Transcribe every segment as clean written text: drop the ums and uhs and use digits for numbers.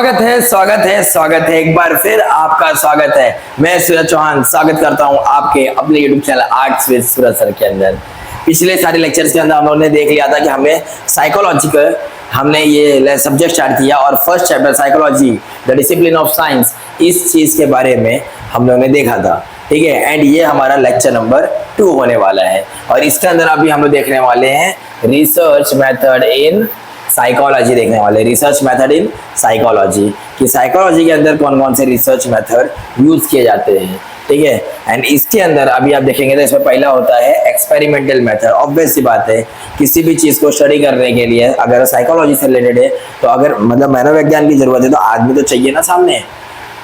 स्वागत है एक बार फिर आपका स्वागत है। मैं सूरज चौहान स्वागत करता हूं आपके अपने YouTube channel arts with Suraj sir के अंदर। पिछले सारे लेक्चर्स के अंदर हम लोगों ने देख लिया था कि हमें साइकोलॉजी का हमने ये सब्जेक्ट स्टार्ट किया और first chapter psychology the discipline of science, इस चीज के बारे में हम लोगों ने देखा था। ठीक है, एंड ये हमारा लेक्चर नंबर 2 होने वाला है और इसके अंदर अभी हम लोग देखने वाले हैं रिसर्च मेथड इन साइकोलॉजी। देखने वाले रिसर्च मेथड इन साइकोलॉजी कि साइकोलॉजी के अंदर कौन कौन से रिसर्च मेथड यूज किए जाते हैं। ठीक है, एंड इसके अंदर अभी आप देखेंगे तो इसमें पहला होता है एक्सपेरिमेंटल मेथड। ऑब्वियस सी बात है, किसी भी चीज को स्टडी करने के लिए अगर साइकोलॉजी से रिलेटेड है तो अगर मतलब मनोविज्ञान की जरूरत है तो आदमी तो चाहिए ना सामने,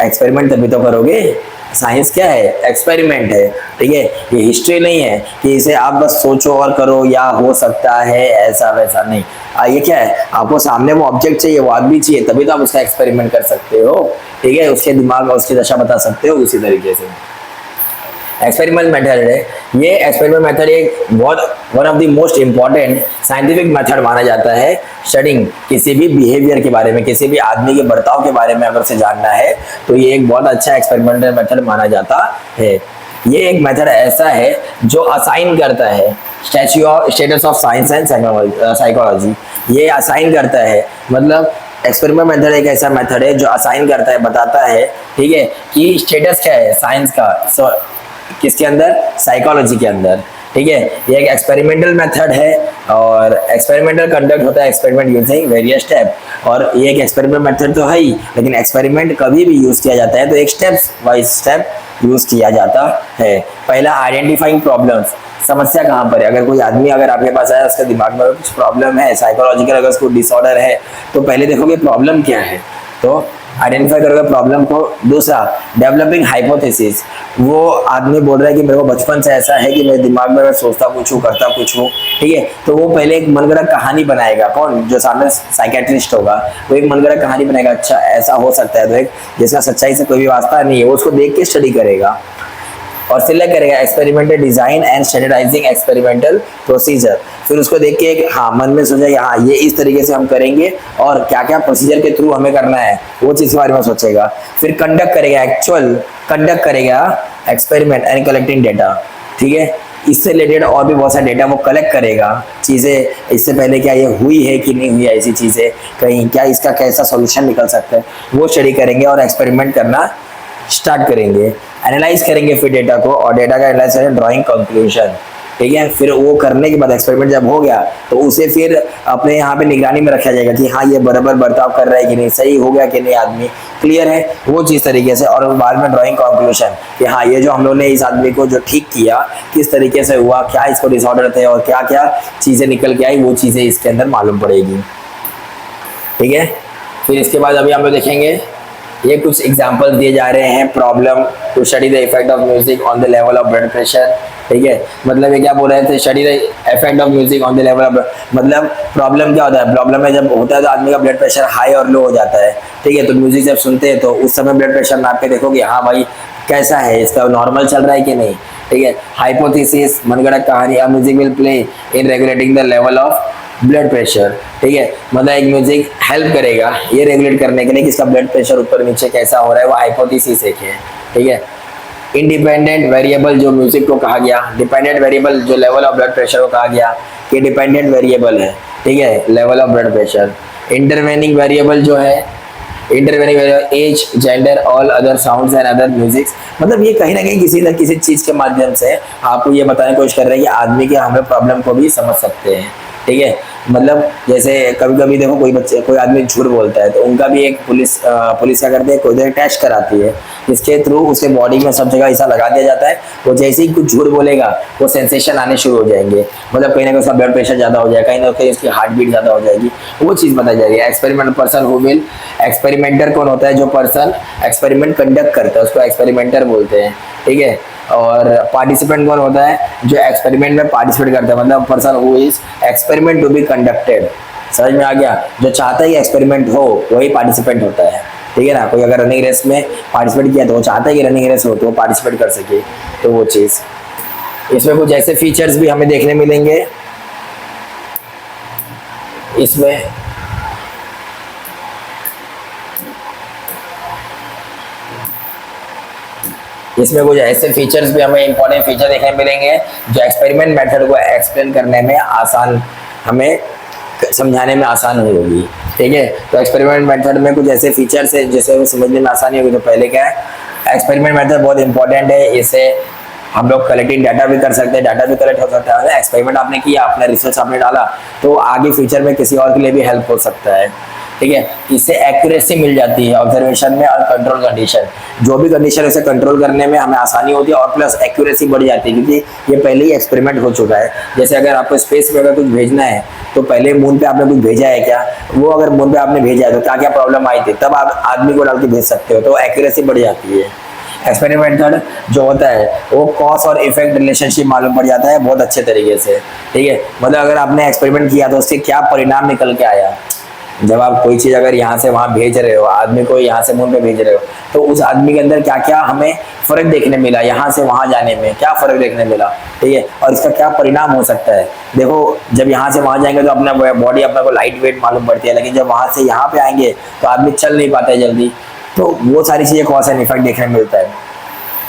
एक्सपेरिमेंट तभी तो करोगे। साइंस क्या है? एक्सपेरिमेंट है। ठीक है, ये हिस्ट्री नहीं है कि इसे आप बस सोचो और करो या हो सकता है ऐसा वैसा, नहीं। ये क्या है, आपको सामने वो ऑब्जेक्ट चाहिए, वो आदमी चाहिए, तभी तो आप उसका एक्सपेरिमेंट कर सकते हो। ठीक है, उसके दिमाग और उसकी दशा बता सकते हो। उसी तरीके से एक्सपेरिमेंट मेथड है। ये एक्सपेरिमेंट मेथड एक बहुत one of the most important scientific method माना जाता है स्टडिंग किसी भी बिहेवियर के बारे में, किसी भी आदमी के बर्ताव के बारे में अगर से जानना है तो ये एक बहुत अच्छा एक्सपेरिमेंटल मेथड माना जाता है। ये एक मेथड ऐसा है जो असाइन करता है status of science and psychology. ये असाइन करता है, मतलब एक्सपेरिमेंट मेथड एक ऐसा मेथड है जो असाइन करता है, बताता है, ठीक है, कि स्टेटस क्या है साइंस का किसके अंदर, साइकोलॉजी के अंदर। ठीक है, ये एक एक्सपेरिमेंटल मेथड है और एक्सपेरिमेंटल कंडक्ट होता है एक्सपेरिमेंट यूजिंग वेरियस स्टेप। और ये एक एक्सपेरिमेंट मेथड तो है ही, लेकिन एक्सपेरिमेंट कभी भी यूज किया जाता है तो एक स्टेप वाइज स्टेप यूज किया जाता है। पहला आइडेंटिफाइंग प्रॉब्लम्स, समस्या कहाँ पर है। अगर कोई आदमी अगर आपके पास आया, उसके दिमाग में कुछ प्रॉब्लम है साइकोलॉजिकल, अगर उसको डिसऑर्डर है तो पहले देखोगे प्रॉब्लम क्या है, तो आइडेंटिफाई करोगे प्रॉब्लम को। दूसरा डेवलपिंग हाइपोथेसिस, वो आदमी बोल रहा है कि मेरे को बचपन से ऐसा है कि मेरे दिमाग में मैं सोचता कुछ हूँ करता कुछ हूँ। ठीक है, तो वो पहले एक मनगढ़ंत कहानी बनाएगा। कौन? जो सामने साइकेट्रिस्ट होगा, वो एक मनगढ़ंत कहानी बनाएगा। अच्छा ऐसा हो सकता है, तो एक जिसका सच्चाई से कोई भी वास्ता नहीं है, वो उसको देख के स्टडी करेगा और सिलेक्ट करेगा experimental design and standardising experimental procedure. फिर उसको देख के एक मन में सोचेगा हाँ ये इस तरीके से हम करेंगे और क्या क्या प्रोसीजर के थ्रू हमें करना है, वो चीज के बारे में सोचेगा। फिर कंडक्ट करेगा एक्सपेरिमेंट एंड कलेक्टिंग डेटा। ठीक है, इससे रिलेटेड और भी बहुत सारे डेटा वो कलेक्ट करेगा, चीजें इससे पहले क्या ये हुई है कि नहीं हुई है, ऐसी चीजें कहीं क्या इसका कैसा सोल्यूशन निकल सकता है, वो स्टडी करेंगे और एक्सपेरिमेंट करना स्टार्ट करेंगे। एनालाइज करेंगे फिर डेटा को और डेटा का एनालाइज करेंगे, ड्राइंग कंक्लूजन। ठीक है, फिर वो करने के बाद एक्सपेरिमेंट जब हो गया तो उसे फिर अपने यहाँ पे निगरानी में रखा जाएगा कि हाँ ये बराबर बर्ताव कर रहा है कि नहीं, सही हो गया कि नहीं, आदमी क्लियर है, वो चीज तरीके से। और बाद में ड्राइंग कंक्लूजन कि हाँ ये जो हम लोग ने इस आदमी को जो ठीक किया किस तरीके से हुआ, क्या इसको डिसऑर्डर थे और क्या क्या चीजें निकल के आई, वो चीजें इसके अंदर मालूम पड़ेगी। ठीक है, फिर इसके बाद अभी हम लोग देखेंगे ये कुछ एग्जांपल दिए जा रहे हैं। Problem to study the effect of music on the level of blood pressure. ठीक है, मतलब ये क्या बोल रहे थे, study the effect of music on the level of, मतलब प्रॉब्लम क्या होता है, प्रॉब्लम में जब होता है तो आदमी का ब्लड प्रेशर हाई और लो हो जाता है। ठीक है, तो म्यूजिक जब सुनते हैं तो उस समय ब्लड प्रेशर नाप के देखोगे हाँ भाई कैसा है, इसका नॉर्मल चल रहा है कि नहीं। ठीक है, हाइपोथेसिस, मनगढ़ंत कहानी, अ music will play in regulating the level of blood pressure. ठीक है, मतलब एक म्यूजिक हेल्प करेगा ये रेगुलेट करने के लिए कि इसका ब्लड प्रेशर ऊपर नीचे कैसा हो रहा है, वो हाइपोथेसिस एक है। ठीक है, इंडिपेंडेंट वेरिएबल जो म्यूजिक को कहा गया, डिपेंडेंट वेरिएबल जो लेवल ऑफ ब्लड प्रेशर को कहा गया कि डिपेंडेंट वेरिएबल है। ठीक है, level of blood pressure. Intervening variable जो है, intervening variable age, gender, all other sounds and other musics, मतलब ये कहीं ना कहीं किसी न किसी चीज के माध्यम से आपको ये बताने की कोशिश कर रहे हैं कि आदमी के हमें प्रॉब्लम को भी समझ सकते हैं। ठीक है, मतलब जैसे कभी कभी देखो कोई आदमी झूठ बोलता है तो उनका भी एक पुलिस क्या करते हैं, कोई टेस्ट कराती है जिसके थ्रू उसके बॉडी में सब जगह ऐसा लगा दिया जाता है, वो जैसे ही कुछ झूठ बोलेगा वो सेंसेशन आने शुरू हो जाएंगे, मतलब कहीं ना कहीं उसका ब्लड प्रेशर ज़्यादा हो जाएगा, कहीं ना कहीं उसकी हार्ट बीट ज़्यादा हो जाएगी, वो चीज़ बताई जाएगी। Experiment person who will, experimenter कौन होता है, जो पर्सन एक्सपेरिमेंट कंडक्ट करता है उसको एक्सपेरिमेंटर बोलते हैं। ठीक है, और पार्टिसिपेंट कौन होता है, जो एक्सपेरिमेंट में पार्टिसिपेट करता है, मतलब person who is experiment to be conducted. समझ में आ गया, जो चाहता है कि एक्सपेरिमेंट हो वही पार्टिसिपेंट होता है। ठीक है ना, कोई अगर रनिंग रेस में पार्टिसिपेट किया तो वो चाहता है कि रनिंग रेस हो तो वो पार्टिसिपेट कर सके, तो वो चीज़। इसमें कुछ ऐसे फीचर्स भी हमें देखने मिलेंगे इसमें इसमें कुछ ऐसे फीचर्स भी हमें इंपॉर्टेंट फीचर देखने मिलेंगे जो एक्सपेरिमेंट मेथड को एक्सप्लेन करने में आसान, हमें समझाने में आसान होगी। ठीक है, तो एक्सपेरिमेंट मेथड में कुछ ऐसे फीचर्स है जिससे समझने में आसानी होगी। तो पहले क्या है, एक्सपेरिमेंट मेथड बहुत इंपॉर्टेंट है। इसे हम लोग कलेक्टिंग डाटा भी कर सकते हैं, डाटा भी कलेक्ट हो सकता है। एक्सपेरिमेंट आपने किया, अपना रिसर्च आपने डाला, तो आगे फ्यूचर में किसी और के लिए भी हेल्प हो सकता है। ठीक है, इससे एक्यूरेसी मिल जाती है ऑब्जर्वेशन में और कंट्रोल कंडीशन, जो भी कंडीशन है उसे कंट्रोल करने में हमें आसानी होती है और प्लस एक्यूरेसी बढ़ जाती है, क्योंकि ये पहले ही एक्सपेरिमेंट हो चुका है। जैसे अगर आपको स्पेस में अगर कुछ भेजना है तो पहले मून पे आपने कुछ भेजा है क्या, वो अगर मून पे आपने भेजा है तो क्या क्या प्रॉब्लम आई थी, तब आप आदमी को डाल के भेज सकते हो, तो एक्यूरेसी बढ़ जाती है। एक्सपेरिमेंट मेथड जो होता है वो कॉज और इफेक्ट रिलेशनशिप मालूम पड़ जाता है बहुत अच्छे तरीके से। ठीक है, मतलब अगर आपने एक्सपेरिमेंट किया तो उससे क्या परिणाम निकल के आया। जब आप कोई चीज अगर यहाँ से वहां भेज रहे हो, आदमी को यहाँ से मून पे भेज रहे हो, तो उस आदमी के अंदर क्या क्या हमें फर्क देखने मिला, यहाँ से वहां जाने में क्या फर्क देखने मिला। ठीक है, और इसका क्या परिणाम हो सकता है। देखो, जब यहाँ से वहां जाएंगे तो अपना बॉडी अपने को लाइट वेट मालूम पड़ती है, लेकिन जब वहां से यहाँ पे आएंगे तो आदमी चल नहीं पाता है जल्दी। तो वो सारी चीजें कॉज एंड इफेक्ट देखने मिलता है।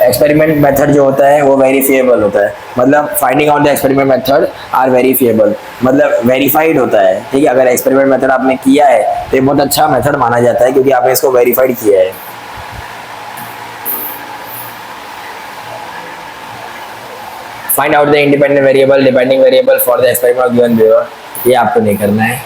एक्सपेरिमेंट मेथड जो होता है वो वेरीफाइबल होता है, मतलब finding out the experiment method are verifiable, मतलब वेरीफाइड होता है। ठीक है, अगर एक्सपेरिमेंट मेथड आपने किया है तो ये बहुत अच्छा मेथड माना जाता है क्योंकि आपने इसको वेरीफाइड किया है। Find out the independent variable depending variable for the experiment given below, ये आपको नहीं करना है,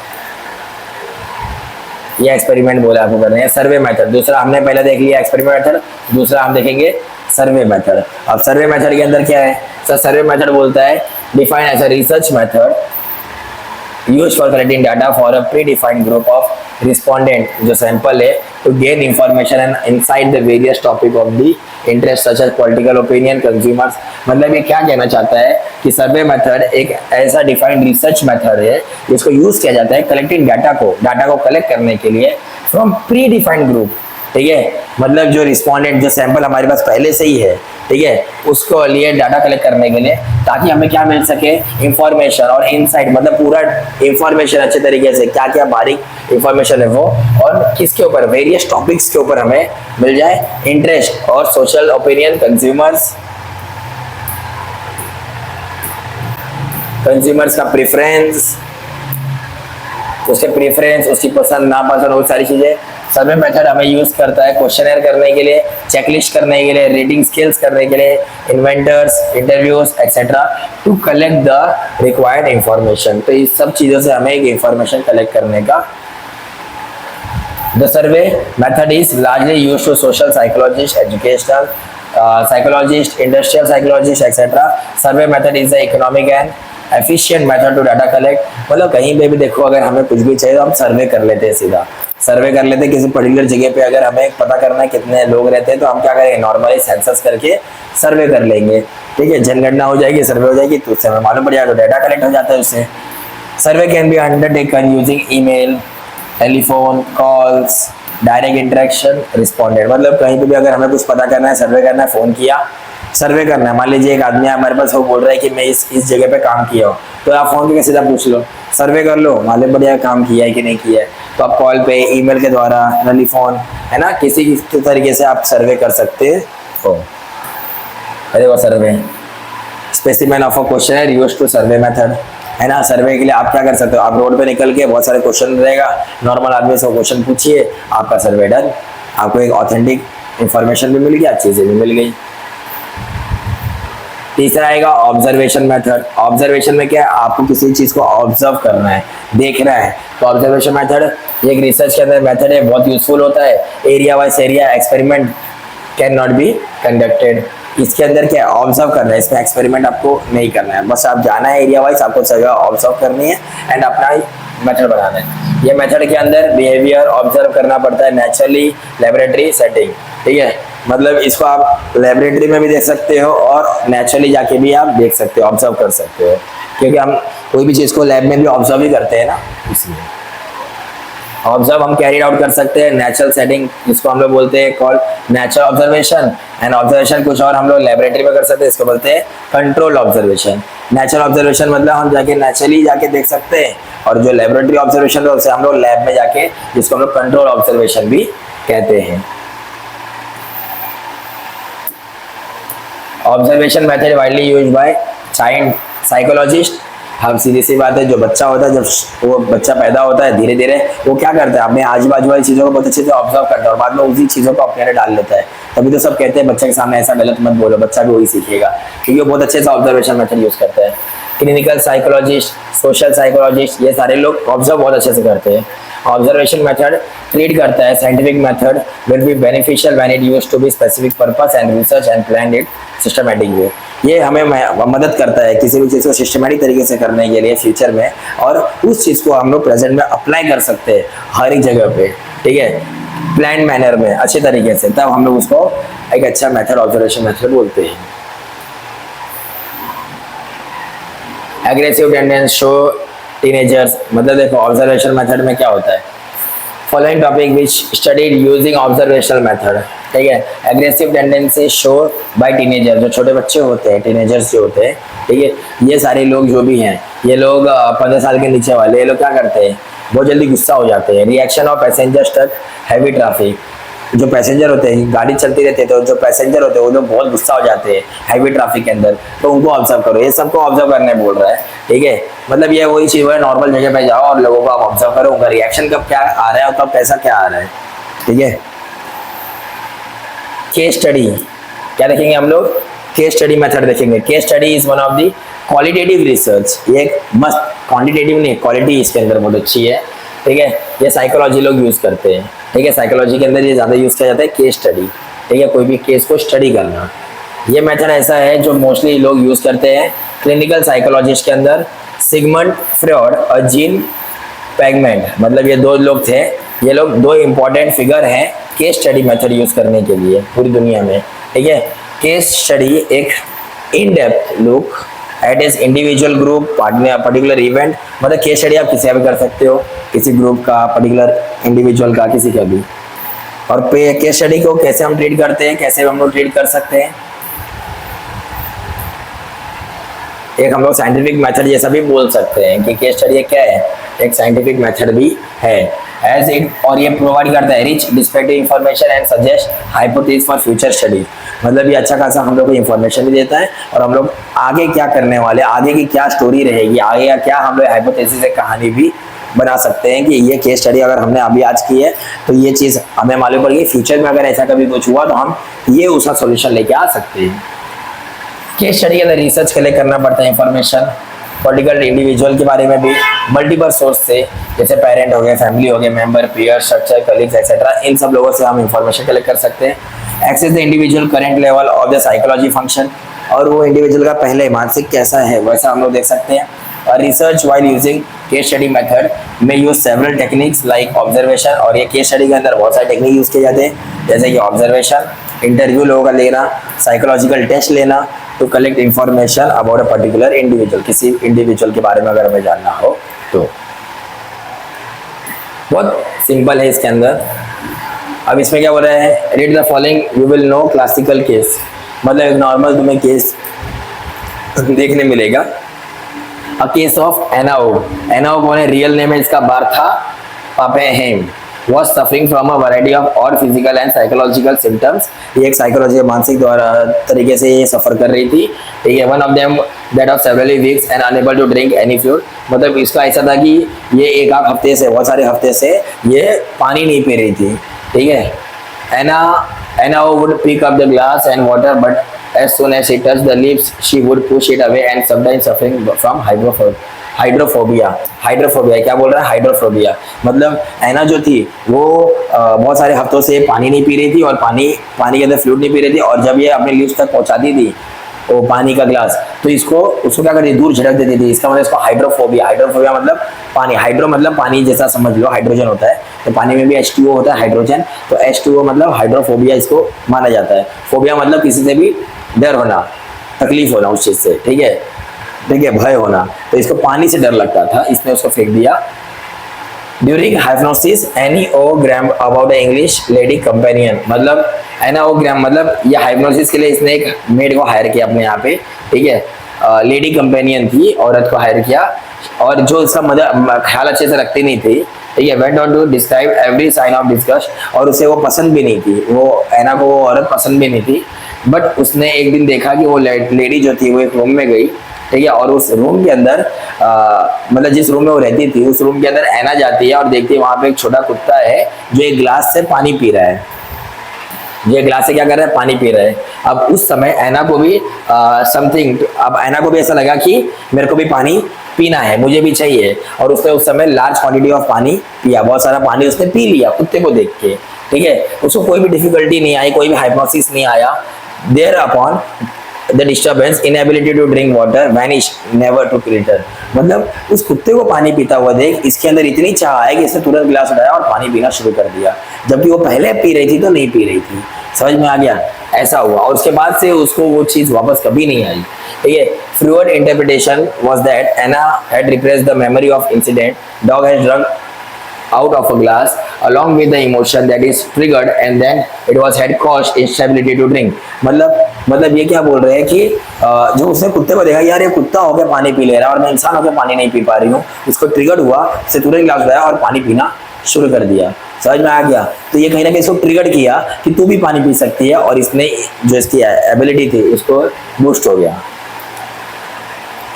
ये एक्सपेरिमेंट बोला आपको करना है। सर्वे मेथड दूसरा हमने पहले देख लिया एक्सपेरिमेंट मेथड, दूसरा हम देखेंगे सर्वे मेथड। अब सर्वे मेथड के अंदर क्या है सर, सर्वे मेथड बोलता है define as a research method used for collecting data for a predefined group of respondent, जो सैंपल है, to gain information and insight the various topic of the interest such as political opinion consumers. मतलब ये क्या कहना चाहता है कि survey method एक ऐसा डिफाइंड रिसर्च मेथड है जिसको यूज किया जाता है कलेक्टिंग डाटा को कलेक्ट करने के लिए फ्रॉम प्री डिफाइंड ग्रुप। ठीक है, मतलब जो रिस्पोंडेंट, जो सैंपल हमारे पास पहले से ही है, ठीक है, उसको लिए डाटा कलेक्ट करने के लिए, ताकि हमें क्या मिल सके, इंफॉर्मेशन और इनसाइट, मतलब पूरा इंफॉर्मेशन अच्छे तरीके से, क्या क्या बारीक इंफॉर्मेशन है वो, और किसके ऊपर, वेरियस टॉपिक्स के ऊपर हमें मिल जाए, इंटरेस्ट और सोशल ओपिनियन कंज्यूमर्स का प्रेफरेंस, उसके प्रेफरेंस, उसकी पसंद नापसंद, वो सारी चीजें सर्वे मेथड हमें यूज करता है क्वेश्चनर करने के लिए, चेकलिस्ट करने के लिए, रेटिंग स्किल्स करने के लिए, inventors, interviews etcetera, to collect the required information. तो इस सब चीजों से हमें एक इंफॉर्मेशन कलेक्ट करने का। The survey method is largely used to social psychologist, educational psychologist, industrial psychologist etcetera. Survey method is the economic and efficient method to data collect. मतलब कहीं पे भी देखो, अगर हमें कुछ भी चाहिए तो हम सर्वे कर लेते हैं, सीधा सर्वे कर लेते हैं किसी पर्टिकुलर जगह पे। अगर हमें पता करना है कितने लोग रहते हैं तो हम क्या करेंगे, नॉर्मली सेंसस करके सर्वे कर लेंगे। ठीक है, जनगणना हो जाएगी, सर्वे हो जाएगी, तो उससे हमें मालूम पड़ जाएगा, तो डाटा कलेक्ट हो जाता है उससे। Survey can be undertaken using email, telephone calls, direct interaction, respondent. मतलब कहीं पे भी अगर हमें कुछ पता करना है, सर्वे करना है, फोन किया, सर्वे करना है। मान लीजिए एक आदमी हमारे पास वो बोल रहा है कि मैं इस जगह पे काम किया हूँ, तो आप फोन पे सीधा पूछ लो, सर्वे कर लो, मालूम बढ़िया काम किया है कि नहीं किया है। तो आप कॉल पे, ईमेल के द्वारा, टेलीफोन, है ना, किसी तरीके से आप सर्वे कर सकते हो। अरे वो survey specimen of a questionnaire used to survey method, है ना। सर्वे के लिए आप क्या कर सकते हो, आप रोड पे निकल के बहुत सारे क्वेश्चन रहेगा, नॉर्मल आदमी से क्वेश्चन पूछिए, आपका सर्वे डन, आपको एक ऑथेंटिक इंफॉर्मेशन भी मिल गया, चीजें भी मिल गई। तीसरा आएगा ऑब्जर्वेशन मेथड। ऑब्जर्वेशन में क्या है, आपको किसी चीज को ऑब्जर्व करना है, देखना है, तो ऑब्जर्वेशन मेथड एक रिसर्च के अंदर मेथड है, बहुत यूजफुल होता है। Area wise area experiment can not be conducted. इसके अंदर क्या है, ऑब्जर्व करना है, इसमें एक्सपेरिमेंट आपको नहीं करना है, बस आप जाना है एरिया वाइज, आपको जगह ऑब्जर्व करनी है एंड अपना मेथड बनाना है। ये मेथड के अंदर बिहेवियर ऑब्जर्व करना पड़ता है, नेचुरली लेबोरेटरी सेटिंग। ठीक है, मतलब इसको आप लेबोरेटरी में भी देख सकते हो और नेचुरली जाके भी आप देख सकते हो, ऑब्जर्व कर सकते हो, क्योंकि हम कोई भी चीज़ को लैब में भी ऑब्जर्व ही करते हैं ना, इसलिए ऑब्जर्व हम कैरी आउट कर सकते हैं। नेचुरल सेटिंग जिसको हम लोग बोलते हैं called natural observation, and observation कुछ और हम लोग लेबोरेटरी में कर सकते हैं, इसको बोलते हैं कंट्रोल ऑब्जर्वेशन। नेचुरल ऑब्जर्वेशन मतलब हम जाके नेचुरली जाके देख सकते हैं, और जो लेबोरेटरी ऑब्जर्वेशन है उसे हम लोग लैब में जाके, जिसको हम लोग कंट्रोल ऑब्जर्वेशन भी कहते हैं। Observation method widely use by psychologist. हम सीधी सी बात है, जो बच्चा होता है, जब वो बच्चा पैदा होता है, धीरे धीरे वो क्या करता है, अपने आजू बाजू वाली चीज़ों को बहुत अच्छे से ऑब्जर्व करता है और बाद में उसी चीज़ों को अपने अंदर डाल लेता है। तभी तो सब कहते हैं बच्चे के सामने ऐसा गलत मत बोलो, बच्चा भी वही सीखेगा, क्योंकि वो बहुत अच्छे से ऑब्जर्वेशन मेथड यूज करता है। क्लिनिकल साइकोलॉजिस्ट, सोशल साइकोलॉजिस्ट, ये सारे लोग ऑब्जर्व बहुत अच्छे से करते हैं। ऑब्जर्वेशन मेथड ट्रीट करता है scientific method will be beneficial when it used to be specific purpose and research and plan it systematic way. ये हमें मदद करता है किसी भी चीज़ को सिस्टमैटिक तरीके से करने के लिए फ्यूचर में, और उस चीज़ को हम लोग प्रेजेंट में अप्लाई कर सकते हैं हर एक जगह पे, ठीक है, प्लान मैनर में, अच्छे तरीके से, तब हम लोग उसको एक अच्छा मेथड ऑब्जर्वेशन मेथड बोलते हैं। एग्रेसिव टेंडेंस शो टीनेजर्स, मतलब देखो ऑब्जर्वेशन मेथड में क्या होता है, following topic which studied using observational method, ठीक है। Aggressive tendency show by teenager, जो छोटे बच्चे होते हैं, टीनेजर्स जो होते हैं, ठीक है, ये सारे लोग जो भी हैं, ये लोग 15 साल के नीचे वाले, ये लोग क्या करते हैं, बहुत जल्दी गुस्सा हो जाते हैं। रिएक्शन ऑफ पैसेंजर्स तक हैवी ट्रैफिक, जो पैसेंजर होते हैं, गाड़ी चलती रहती है तो जो पैसेंजर होते हैं वो लोग बहुत गुस्सा हो जाते हैं हैवी ट्रैफिक के अंदर, तो उनको ऑब्जर्व करो। ये सबको ऑब्जर्व करने बोल रहा है, ठीक है, मतलब ये वही चीज़ है, नॉर्मल जगह पे जाओ और लोगों को आप ऑब्जर्व करो, उनका रिएक्शन कब क्या आ रहा है और कब कैसा क्या आ रहा है, ठीक है। केस स्टडी क्या देखेंगे हम लोग, केस स्टडी मेथड देखेंगे। Case study is one of the qualitative research, ये एक मस्त, क्वांटिटेटिव नहीं, क्वालिटी इसके अंदर बहुत अच्छी है, ठीक है। ये साइकोलॉजी लोग यूज करते हैं, ठीक है, साइकोलॉजी के अंदर ये ज़्यादा यूज किया जाता है केस स्टडी, ठीक है, कोई भी केस को स्टडी करना। ये मेथड ऐसा है जो मोस्टली लोग यूज करते हैं क्लिनिकल साइकोलॉजिस्ट के अंदर। सिगमंड फ्रॉइड और जीन पैगमेंट, मतलब ये दो लोग थे, ये लोग दो इंपॉर्टेंट फिगर हैं केस स्टडी मेथड यूज करने के लिए पूरी दुनिया में, ठीक है। केस स्टडी एक in depth look at is individual group particular event, मतलब केस स्टडी आप किसी का भी कर सकते हो, किसी ग्रुप का, पर्टिकुलर इंडिविजुअल का, किसी का भी। और केस स्टडी को कैसे हम ट्रीट करते हैं, कैसे हम लोग ट्रीट कर सकते हैं, एक हम लोग साइंटिफिक मेथड जैसा भी बोल सकते हैं कि केस स्टडी क्या है, एक साइंटिफिक मेथड भी है एज इट, और ये प्रोवाइड करता है rich descriptive information and suggest hypothesis for future study, मतलब ये अच्छा खासा हम लोग को इंफॉर्मेशन भी देता है और हम लोग आगे क्या करने वाले, आगे की क्या स्टोरी रहेगी, आगे या क्या हम लोग हाइपोथेसिस एक कहानी भी बना सकते हैं कि ये केस स्टडी अगर हमने अभी आज की है तो ये चीज़ हमें मालूम पड़ गई, फ्यूचर में अगर ऐसा कभी कुछ हुआ तो हम ये उसका सोल्यूशन लेके आ सकते हैं। केस स्टडी के अंदर रिसर्च के लिए करना पड़ता है इंफॉर्मेशन, पर्टिकुलर इंडिविजुअल के बारे में भी मल्टीपल सोर्स से, जैसे पेरेंट हो गए, फैमिली हो गए, member, peer, structure, colleagues etcetera, इन सब लोगों से हम इंफॉर्मेशन कलेक्ट कर सकते हैं। Access the individual current level of the psychology function, और वो इंडिविजुअल का पहले मानसिक कैसा है वैसा हम लोग देख सकते हैं। और research while using case study method में use several techniques like observation, और ये केस स्टडी के अंदर बहुत सारे टेक्निक यूज किए जाते हैं, जैसे कि ऑब्जर्वेशन, इंटरव्यू लोगों का लेना, साइकोलॉजिकल टेस्ट लेना to collect information about a particular individual, किसी इंडिविजुअल के बारे में अगर हमें जानना हो तो। बहुत सिंपल है इसके अंदर। अब इसमें क्या हो रहा है, read the following you will know classical case, मतलब एक नॉर्मल तुम्हें केस देखने मिलेगा। अ केस ऑफ एनाओ, एनाओ कौन है, रियल नेम है इसका बार्था पापेहेम, was suffering from a variety of और physical and psychological symptoms, ये एक साइकोलॉजी मानसिक द्वारा तरीके से ये सफर कर रही थी, ठीक है। One of them that of several weeks and unable to drink any fluid, मतलब इसका ऐसा था कि ये एक आध हफ्ते से, बहुत सारे हफ्ते से ये पानी नहीं पी रही थी, ठीक है। Anna would pick up the glass and water, but as soon as she touched the lips, she would push it away and sometimes suffering from hydrophobia. Hydrophobia क्या बोल रहा है, हाइड्रोफोबिया मतलब ऐना जो थी वो बहुत सारे हफ्तों से पानी नहीं पी रही थी और पानी के अंदर फ्लूइड नहीं पी रही थी, और जब ये अपने लिप्स तक पहुंचाती थी वो पानी का ग्लास तो उसको क्या करती, दूर झटक देती थी। इसका मतलब इसको हाइड्रोफोबिया, हाइड्रोफोबिया मतलब पानी, हाइड्रो मतलब पानी जैसा समझ लो, हाइड्रोजन होता है तो पानी में भी H2O होता है हाइड्रोजन, तो H2O मतलब हाइड्रोफोबिया इसको माना जाता है। फोबिया मतलब किसी से भी डर होना, तकलीफ होना उस चीज से, ठीक है, भय होना, तो इसको पानी से डर लगता था, इसने उसको फेंक दिया। During hypnosis anagram about English lady companion, मतलब एनाओग्राम मतलब ये हाइप्नोसिस के लिए इसने एक मेड को हायर किया अपने यहाँ पे, ठीक है, लेडी कंपेनियन थी, औरत को हायर किया, और जो इसका ख्याल अच्छे से रखती नहीं थी, ठीक है। Went on to describe every sign of disgust, और उसे वो पसंद भी नहीं थी, वो एना को वो औरत पसंद भी नहीं थी, बट उसने एक दिन देखा कि वो लेडी जो थी वो एक रूम में गई, ठीक है, और उस रूम के अंदर मतलब जिस रूम में वो रहती थी उस रूम के अंदर ऐना जाती है और देखती है वहां पे एक छोटा कुत्ता है जो एक गिलास से पानी पी रहा है। ये ग्लास से क्या कर रहा है, पानी पी रहा है। अब उस समय ऐना को भी अब ऐना को भी ऐसा लगा कि मेरे को भी पानी पीना है, मुझे भी चाहिए, और उसने उस समय लार्ज क्वांटिटी ऑफ पानी पिया, बहुत सारा पानी उसने पी लिया कुत्ते को देख के, ठीक है। उसको कोई भी डिफिकल्टी नहीं आई, कोई भी हाइपोक्सिस नहीं आया। Thereupon the disturbance inability to drink water vanish never to filter. मतलब उस कुत्ते को पानी पीता हुआ देख इसके अंदर इतनी चाह है कि इसने तुरंत गिलास उठाया और पानी पीना शुरू कर दिया, जबकि वो पहले पी रही थी तो नहीं पी रही थी। समझ में आ गया, ऐसा हुआ, और उसके बाद से उसको वो चीज वापस कभी नहीं आई, ठीक है। Fluid interpretation was that Anna had repressed the memory of incident dog has drunk out of a glass along with the emotion that is triggered and then it was had caused instability to drink। मतलब ये क्या बोल रहे हैं कि जो उसने कुत्ते को देखा यार ये कुत्ता होकर पानी पी ले रहा है और मैं इंसान होकर पानी नहीं पी पा रही हूँ, उसको ट्रिगर्ड हुआ, उसे तुरंत गिलास उठाया और पानी पीना शुरू कर दिया। समझ में आ गया, तो ये कहीं ना कहीं इसको ट्रिगर्ड किया कि तू भी पानी पी सकती है, और इसने जो इसकी एबिलिटी थी उसको बूस्ट हो गया।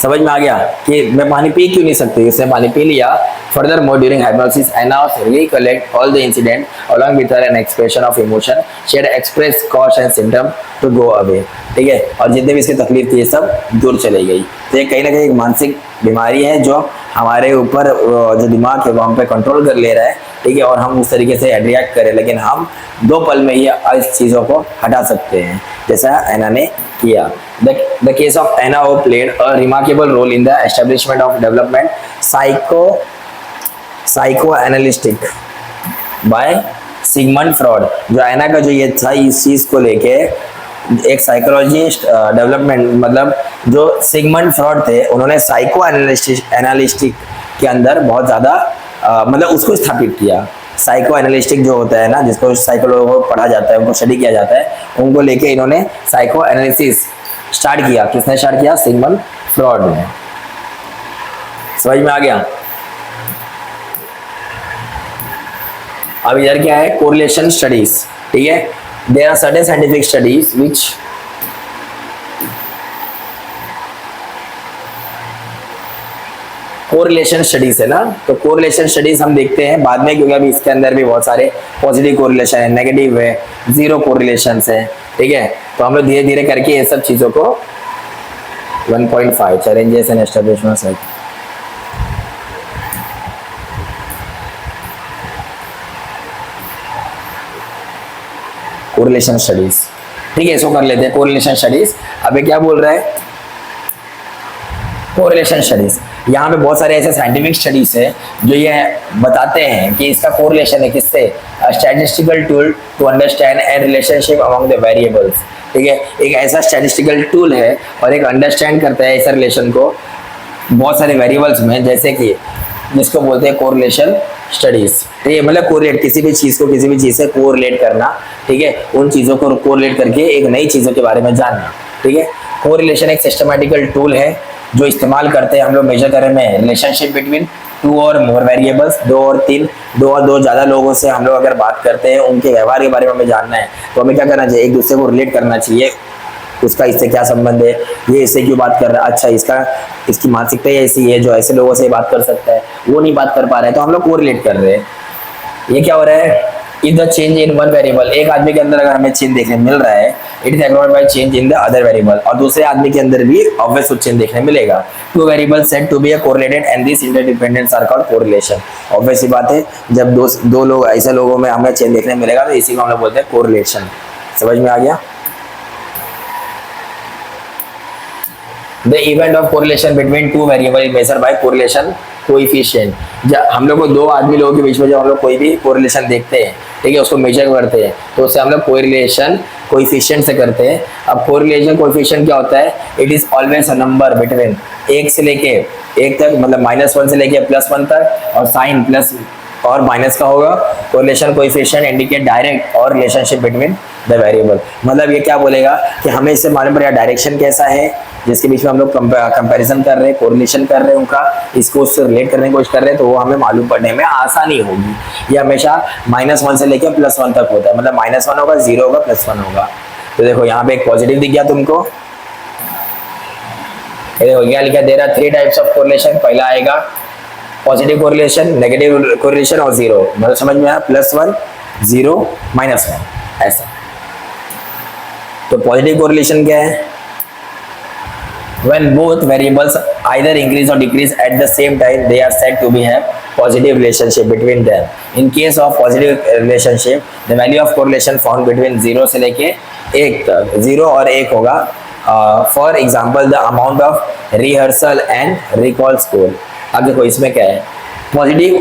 समझ में आ गया कि मैं पानी पी क्यों नहीं सकती, इसने पानी पी लिया। Furthermore, during hypnosis, Anna recollect all the incident along with her an expression of emotion. She had expressed cause and symptom to go away। ठीक है, और जितने भी इसकी तकलीफ थी ये सब दूर चली गई। तो ये कहीं ना कहीं एक मानसिक बीमारी है जो हमारे ऊपर जो दिमाग है वो हम पे कंट्रोल कर ले रहा है, ठीक है, और हम उस तरीके से रिएक्ट करें, लेकिन हम 2 पल में ही इस चीज़ों को हटा सकते हैं जैसा एना ने किया। The case of Anna played a remarkable role in the establishment of development psychoanalytic by Sigmund Freud। जो एना का जो ये था इस चीज़ को लेके एक साइकोलॉजिस्ट डेवलपमेंट, मतलब जो सिगमंड फ्रॉड थे उन्होंने साइको एनालिस्टिक के अंदर बहुत ज़्यादा मतलब उसको स्थापित किया। साइको एनालिस्टिक जो होता है ना, जिसको साइकोलॉजी को पढ़ा जाता है, उनको स्टडी किया जाता है, उनको लेके इन्होंने साइको एनालिसिस स्टार्ट किया। किसने स्टार्ट किया? सिगमंड फ्रॉड ने। समझ में आ गया? अब इधर क्या है? कोरिलेशन स्टडीज, ठीक है। There are certain scientific studies which correlation studies है ना, तो कोरिलेशन स्टडीज हम देखते हैं बाद में, क्योंकि अभी इसके अंदर भी बहुत सारे पॉजिटिव कोरिलेशन है, नेगेटिव है, जीरो कोरिलेशन है, ठीक है। तो हम लोग धीरे धीरे करके ये सब चीजों को 1.5 challenges and establishment correlation studies, ठीक है, इसको कर लेते हैं कोरिलेशन स्टडीज। अबे क्या बोल रहा है? कोरिलेशन स्टडीज, यहाँ पे बहुत सारे ऐसे साइंटिफिक स्टडीज है जो ये बताते हैं कि इसका कोरिलेशन है किससे? Statistical tool to understand and relationship among the variables, ठीक है। एक ऐसा स्टैटिस्टिकल टूल है और एक अंडरस्टैंड करता है इस रिलेशन को बहुत सारे वेरिएबल्स में, जैसे कि जिसको बोलते हैं कोरिलेशन स्टडीज, ठीक है। मतलब कोरिलेट, किसी भी चीज को किसी भी चीज से कोरिलेट करना, ठीक है, उन चीजों को कोरिलेट करके एक नई चीजों के बारे में जानना, ठीक है। कोरिलेशन एक सिस्टमैटिकल टूल है जो इस्तेमाल करते हैं हम लोग मेजर करने में रिलेशनशिप बिटवीन 2 और मोर वेरिएबल्स, 2 और 3, 2 और 2 ज़्यादा लोगों से हम लोग अगर बात करते हैं, उनके व्यवहार के बारे में हमें जानना है, तो हमें क्या करना चाहिए? एक दूसरे को रिलेट करना चाहिए, उसका इससे क्या संबंध है, ये इससे क्यों बात कर रहा है, अच्छा इसकी मानसिकता ऐसी है जो ऐसे लोगों से बात कर सकता है, वो नहीं बात कर पा रहा है, तो हम लोग को रिलेट कर रहे हैं। ये क्या हो रहा है? If the change in one variable, एक आदमी के अंदर अगर हमें चेंज देखने मिल रहा है, it is accompanied by change in the other variable, और दूसरे आदमी के अंदर भी ऑब्वियस चेंज देखने मिलेगा। 2 variables said to be a correlated and this interdependence are called correlation. Obvious ही बात है, जब दो लोग ऐसे लोगों में हमें चेंज देखने मिलेगा तो इसी को हम लोग बोलते हैं कोरिलेशन। समझ में आ गया? The event of correlation between 2 variable is measured by correlation coefficient। जब हम लोग को 2 आदमी लोगों के बीच में जब हम लोग कोई भी कोरिलेशन देखते हैं, ठीक है, उसको मेजर करते हैं, तो उससे हम लोग कोरिलेशन कोएफिशिएंट से करते हैं। अब कोरिलेशन कोएफिशिएंट क्या होता है? It is always a number between 1 से लेके 1 तक, मतलब -1 से लेके +1 तक, और साइन प्लस और माइनस का होगा। कोरिलेशन कोएफिशिएंट इंडिकेट डायरेक्ट और रिलेशनशिप बिटवीन द वेरिएबल। मतलब ये क्या बोलेगा कि हमें इससे मालूम पड़ेगा डायरेक्शन कैसा है जिसके बीच में हम लोग कंपैरिजन कर रहे हैं, कोरिलेशन कर रहे हैं उनका, इसको उससे रिलेट करने की कोशिश कर रहे हैं, तो वो हमें मालूम पड़ने में आसानी होगी। ये हमेशा -1 से लेकर +1 तक होता है, मतलब -1 होगा, 0 होगा, +1 होगा। तो देखो यहाँ पे एक पॉजिटिव दिख गया तुमको, ये देखो क्या लिखा दे रहा, 3 टाइप्स ऑफ कोरिलेशन। पहला आएगा पॉजिटिव कोरिलेशन, नेगेटिव कोरिलेशन और जीरो। मतलब समझ में आया, +1 0 -1 ऐसा। तो पॉजिटिव कोरिलेशन क्या है? When both variables either increase or decrease at the same time, they are said to be have positive relationship between them. In case of positive relationship, the value of correlation found between 0 से लेके 1 तक, 0 और 1 होगा। For example, the amount of rehearsal and recall score। अब देखो इसमें क्या है, पॉजिटिव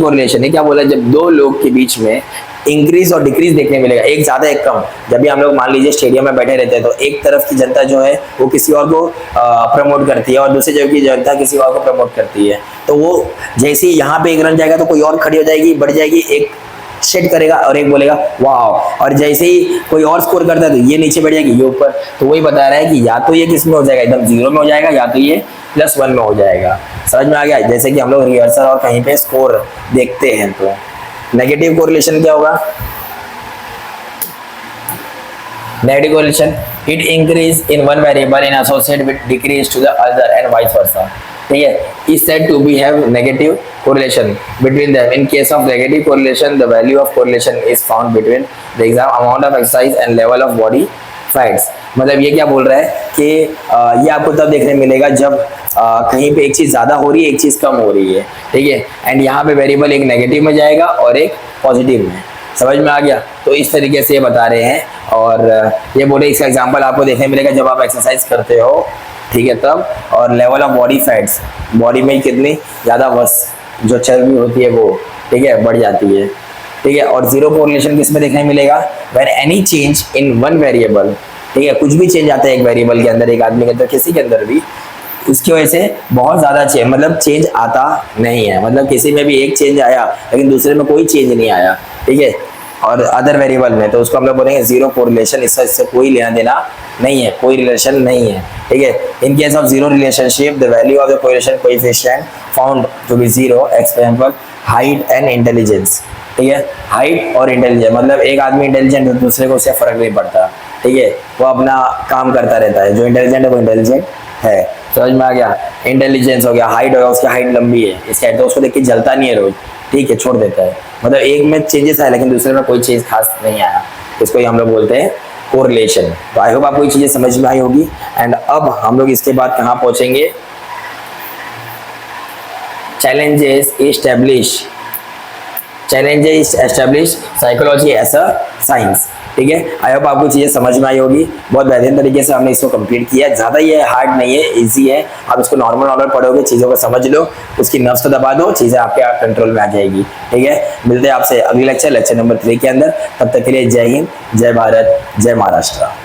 कोरिलेशन है, क्या बोला, जब दो लोग के बीच में इंक्रीज और डिक्रीज देखने मिलेगा, एक ज्यादा एक कम। जब भी हम लोग मान लीजिए स्टेडियम में बैठे रहते हैं तो एक तरफ की जनता जो है वो किसी और को प्रमोट करती है और दूसरी जगह की जनता किसी और को प्रमोट करती है। तो वो जैसे ही यहाँ पे 1 रन जाएगा तो कोई और खड़ी हो जाएगी, बढ़ जाएगी, एक शेड करेगा और एक बोलेगा वाह, और जैसे ही कोई और स्कोर करता है तो ये नीचे बढ़ जाएगी, ये ऊपर। तो वही बता रहा है कि या तो ये किस में हो जाएगा, एकदम 0 में हो जाएगा, या तो ये +1 में हो जाएगा। समझ में आ गया? जैसे कि हम लोग रिहर्सल और कहीं पे स्कोर देखते हैं। तो नेगेटिव कोरिलेशन क्या होगा? Negative correlation, it increase in one variable in associate with decrease to the other and vice versa. ठीक है, is said to be have negative correlation between them. In case of negative correlation, the value of correlation is found between the exam amount of exercise and level of body fats. मतलब ये क्या बोल रहा है कि ये आपको तब देखने मिलेगा जब कहीं पे एक चीज़ ज़्यादा हो रही है, एक चीज़ कम हो रही है। ठीक है, एंड यहाँ पे वेरिएबल एक नेगेटिव में जाएगा और एक पॉजिटिव में। समझ में आ गया? तो इस तरीके से ये बता रहे हैं। और ये बोले इसका एग्जांपल आपको देखने मिलेगा जब आप एक्सरसाइज करते हो, ठीक है, तब। और level of body fats, body में कितनी ज़्यादा बस जो चर्बी होती है वो, ठीक है, बढ़ जाती है। ठीक है, और जीरो कोरिलेशन किस में देखने मिलेगा? When any change in one variable, ठीक है, कुछ भी चेंज आता है एक वेरिएबल के अंदर, एक आदमी के अंदर, किसी के अंदर भी, उसकी वजह से बहुत ज़्यादा चेंज, मतलब चेंज आता नहीं है। मतलब किसी में भी एक चेंज आया लेकिन दूसरे में कोई चेंज नहीं आया, ठीक है, और अदर वेरिएबल में, तो उसको हम लोग बोलेंगे जीरो कोरिलेशन। इससे कोई लेना देना नहीं है, कोई रिलेशन नहीं है। ठीक है, in case of zero relationship, the value of the correlation coefficient found to be zero. Example, height and intelligence. ठीक है, हाइट और इंटेलिजेंस, मतलब एक आदमी इंटेलिजेंट है, दूसरे को उससे फर्क नहीं पड़ता। ठीक है, वो अपना काम करता रहता है, जो इंटेलिजेंट है वो इंटेलिजेंट है। समझ में आ गया? इंटेलिजेंस हो गया, हाइट हो गया, उसकी हाइट लंबी है, इसकी हाइट, तो उसको देख के जलता नहीं है रोज, ठीक है, छोड़ देता है। मतलब एक में चेंजेस आए लेकिन दूसरे में कोई चेंज खास नहीं आया, इसको ही हम लोग बोलते हैं कोरिलेशन। तो आई होप आपको ये चीजें समझ में आई होगी। एंड अब हम लोग इसके बाद कहाँ पहुंचेंगे? challenges establish psychology as a science। ठीक है, आई होप आपको चीज़ें समझ में आई होगी। बहुत बेहतरीन तरीके से हमने इसको कंप्लीट किया है। ज़्यादा ये हार्ड नहीं है, इजी है। आप इसको नॉर्मल पढ़ोगे, चीज़ों को समझ लो, उसकी नर्व्स को दबा दो, चीज़ें आपके कंट्रोल में आ जाएगी। ठीक है, मिलते हैं आपसे अगली लेक्चर नंबर 3 के अंदर। तब तक के लिए जय हिंद, जय भारत, जय महाराष्ट्र।